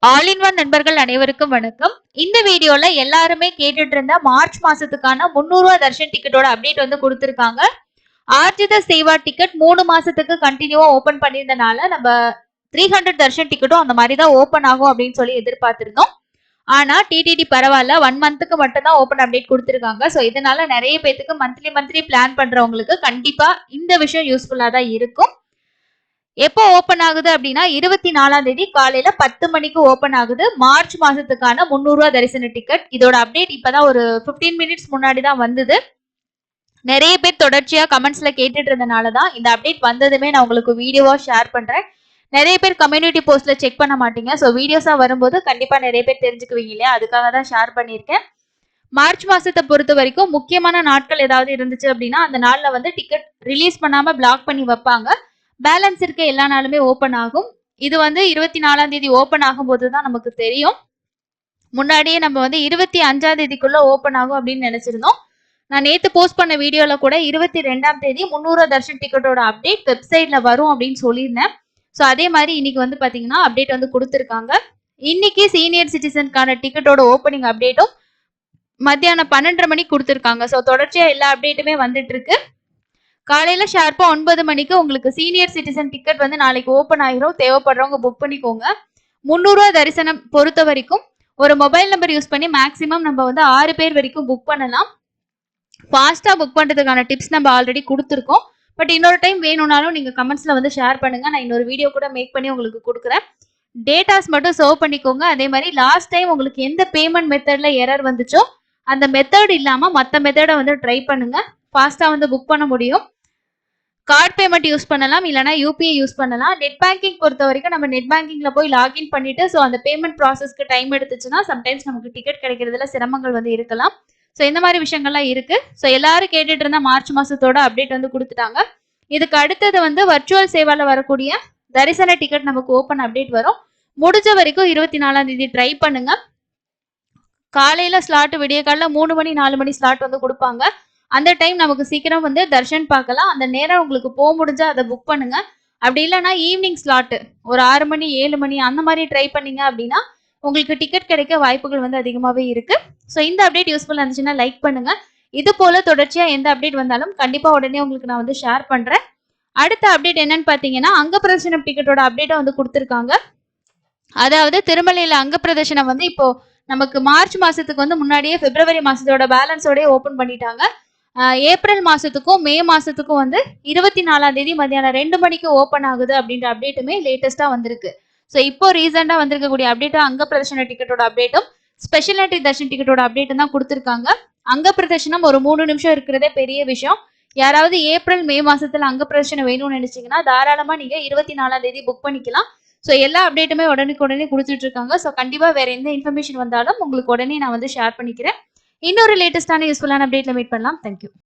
All in one நண்பர்கள் அனைவருக்கும் வணக்கம். இந்த வீடியோல எல்லாருமே கேட்டுட்டு இருந்த மார்ச் மாசத்துக்கான 300 ரூபாய் தர்ஷன் டிக்கெட்டோட அப்டேட் வந்து கொடுத்திருக்காங்க. ஆர்ஜித சேவா டிக்கெட் 3 மாசத்துக்கு கண்டினியூவா ஓபன் பண்ணியிருந்தனால நம்ம 300 தர்ஷன் டிக்கெட்டும் அந்த மாதிரி தான் ஓபன் ஆகும் அப்படின்னு சொல்லி எதிர்பார்த்திருந்தோம். ஆனா டிடிடி பரவாயில்ல 1 மந்த்துக்கு மட்டும் தான் ஓபன் அப்டேட் கொடுத்திருக்காங்க. சோ இதனால நிறைய பேத்துக்கு மந்த்லி பிளான் பண்றவங்களுக்கு கண்டிப்பா இந்த விஷயம் யூஸ்ஃபுல்லா தான் இருக்கும். எப்போ ஓபன் ஆகுது அப்படின்னா 24ஆம் தேதி காலையில 10 மணிக்கு ஓபன் ஆகுது. மார்ச் மாசத்துக்கான 300 ரூபாய் தரிசன டிக்கெட். இதோட அப்டேட் இப்பதான் ஒரு 15 மினிட்ஸ் முன்னாடி தான் வந்தது. நிறைய பேர் தொடர்ச்சியா கமெண்ட்ஸ்ல கேட்டுட்டு இருந்தனாலதான் இந்த அப்டேட் வந்ததுமே நான் உங்களுக்கு வீடியோவா ஷேர் பண்றேன். நிறைய பேர் கம்யூனிட்டி போஸ்ட்ல செக் பண்ண மாட்டீங்க. ஸோ வீடியோஸா வரும்போது கண்டிப்பா நிறைய பேர் தெரிஞ்சுக்குவீங்க இல்லையா, அதுக்காக தான் ஷேர் பண்ணியிருக்கேன். மார்ச் மாசத்தை பொறுத்த வரைக்கும் முக்கியமான நாட்கள் ஏதாவது இருந்துச்சு அப்படின்னா அந்த நாள்ல வந்து டிக்கெட் ரிலீஸ் பண்ணாம பிளாக் பண்ணி வைப்பாங்க. பேலன்ஸ் இருக்க எல்லா நாளுமே ஓபன் ஆகும். இது வந்து 24ஆம் தேதி ஓபன் ஆகும்போது தான் நமக்கு தெரியும். முன்னாடியே நம்ம வந்து 25ஆம் தேதிக்குள்ள ஓபன் ஆகும் அப்படின்னு நினைச்சிருந்தோம். நான் நேத்து போஸ்ட் பண்ண வீடியோல கூட 22ஆம் தேதி 300 தர்ஷன் டிக்கெட்டோட அப்டேட் வெப்சைட்ல வரும் அப்படின்னு சொல்லியிருந்தேன். ஸோ அதே மாதிரி இன்னைக்கு வந்து பாத்தீங்கன்னா அப்டேட் வந்து கொடுத்துருக்காங்க. இன்னைக்கு சீனியர் சிட்டிசனுக்கான டிக்கெட்டோட ஓப்பனிங் அப்டேட்டும் மத்தியானம் 12:30 மணிக்கு கொடுத்துருக்காங்க. ஸோ தொடர்ச்சியா எல்லா அப்டேட்டுமே வந்துட்டு இருக்கு. காலையில ஷார்ப்பா 9 மணிக்கு உங்களுக்கு சீனியர் சிட்டிசன் டிக்கெட் வந்து நாளைக்கு ஓபன் ஆகிரும். தேவைப்படுறவங்க புக் பண்ணிக்கோங்க. 300 ரூபாய் தரிசனம் பொறுத்த வரைக்கும் ஒரு மொபைல் நம்பர் யூஸ் பண்ணி மேக்சிமம் நம்ம வந்து 6 பேர் வரைக்கும் புக் பண்ணலாம். ஃபாஸ்டா புக் பண்றதுக்கான டிப்ஸ் நம்ம ஆல்ரெடி கொடுத்துருக்கோம். பட் இன்னொரு டைம் வேணும்னாலும் நீங்க கமெண்ட்ஸ்ல வந்து ஷேர் பண்ணுங்க. நான் இன்னொரு வீடியோ கூட மேக் பண்ணி உங்களுக்கு கொடுக்குறேன். டேட்டாஸ் மட்டும் சர்வ் பண்ணிக்கோங்க. அதே மாதிரி லாஸ்ட் டைம் உங்களுக்கு எந்த பேமெண்ட் மெத்தட்ல எரர் வந்துச்சோ அந்த மெத்தட் இல்லாம மற்ற மெத்தடை வந்து ட்ரை பண்ணுங்க. ஃபாஸ்டா வந்து புக் பண்ண முடியும். கார்டு பேமெண்ட் யூஸ் பண்ணலாம், இல்லைனா யூபிஐ யூஸ் பண்ணலாம். நெட் பேங்கிங் பொறுத்த வரைக்கும் நம்ம நெட் பேங்கிங்ல போய் லாகின் பண்ணிட்டு ஸோ அந்த பேமெண்ட் ப்ராசஸ்க்கு டைம் எடுத்துச்சுன்னா சம்டைம்ஸ் நமக்கு டிக்கெட் கிடைக்கிறதுல சிரமங்கள் வந்து இருக்கலாம். ஸோ இந்த மாதிரி விஷயங்கள்லாம் இருக்கு. ஸோ எல்லாரும் கேட்டுட்டு இருந்த மார்ச் மாசத்தோட அப்டேட் வந்து கொடுத்துட்டாங்க. இதுக்கு அடுத்தது வந்து வர்ச்சுவல் சேவால வரக்கூடிய தரிசன டிக்கெட் நமக்கு ஓப்பன் அப்டேட் வரும். முடிஞ்ச வரைக்கும் 24ஆம் தேதி ட்ரை பண்ணுங்க. காலையில ஸ்லாட் விடிய காலைல 3 மணி 4 மணி ஸ்லாட் வந்து கொடுப்பாங்க. அந்த டைம் நமக்கு சீக்கிரம் வந்து தர்ஷன் பார்க்கலாம். அந்த நேரம் உங்களுக்கு போக முடிஞ்சா அதை புக் பண்ணுங்க. அப்படி இல்லைன்னா ஈவினிங் ஸ்லாட் ஒரு 6 மணி 7 மணி அந்த மாதிரி ட்ரை பண்ணீங்க அப்படின்னா உங்களுக்கு டிக்கெட் கிடைக்க வாய்ப்புகள் வந்து அதிகமாகவே இருக்கு. ஸோ இந்த அப்டேட் யூஸ்ஃபுல்லாக இருந்துச்சுன்னா லைக் பண்ணுங்க. இது போல தொடர்ச்சியா எந்த அப்டேட் வந்தாலும் கண்டிப்பா உடனே உங்களுக்கு நான் வந்து ஷேர் பண்றேன். அடுத்த அப்டேட் என்னன்னு பாத்தீங்கன்னா அங்க பிரதர்ஷனம் டிக்கெட்டோட அப்டேட்டை வந்து கொடுத்துருக்காங்க. அதாவது திருமலையில அங்க பிரதர்ஷனம் வந்து இப்போ நமக்கு மார்ச் மாசத்துக்கு வந்து முன்னாடியே பிப்ரவரி மாசத்தோட பேலன்ஸோட ஓபன் பண்ணிட்டாங்க. ஏப்ரல் மாசத்துக்கும் மே மாசத்துக்கும் வந்து 24ஆம் தேதி மத்தியானம் 2 மணிக்கு ஓபன் ஆகுது அப்படின்ற அப்டேட்டுமே லேட்டஸ்டா வந்திருக்கு. ஸோ இப்போ ரீசெண்டா வந்திருக்கக்கூடிய அப்டேட்டும் அங்க பிரதர்ஷன டிக்கெட்டோட அப்டேட்டும் ஸ்பெஷல் என்ட்ரி தர்ஷன் டிக்கெட்டோட அப்டேட்டும் தான் கொடுத்துருக்காங்க. அங்க பிரதர்ஷனம் ஒரு 3 நிமிஷம் இருக்கிறதே பெரிய விஷயம். யாராவது ஏப்ரல் மே மாசத்துல அங்க பிரதர்ஷனம் வேணும்னு நினைச்சீங்கன்னா தாராளமா நீங்க 24ஆம் தேதி புக் பண்ணிக்கலாம். ஸோ எல்லா அப்டேட்டுமே உடனே கொடுத்துட்டு இருக்காங்க. ஸோ கண்டிப்பா வேற எந்த இன்ஃபர்மேஷன் வந்தாலும் உங்களுக்கு உடனே நான் வந்து ஷேர் பண்ணிக்கிறேன். இன்னொரு லேட்டஸ்டான யூஸ்ஃபுல்லான அப்டேட்ல மீட் பண்ணலாம். தேங்க்யூ.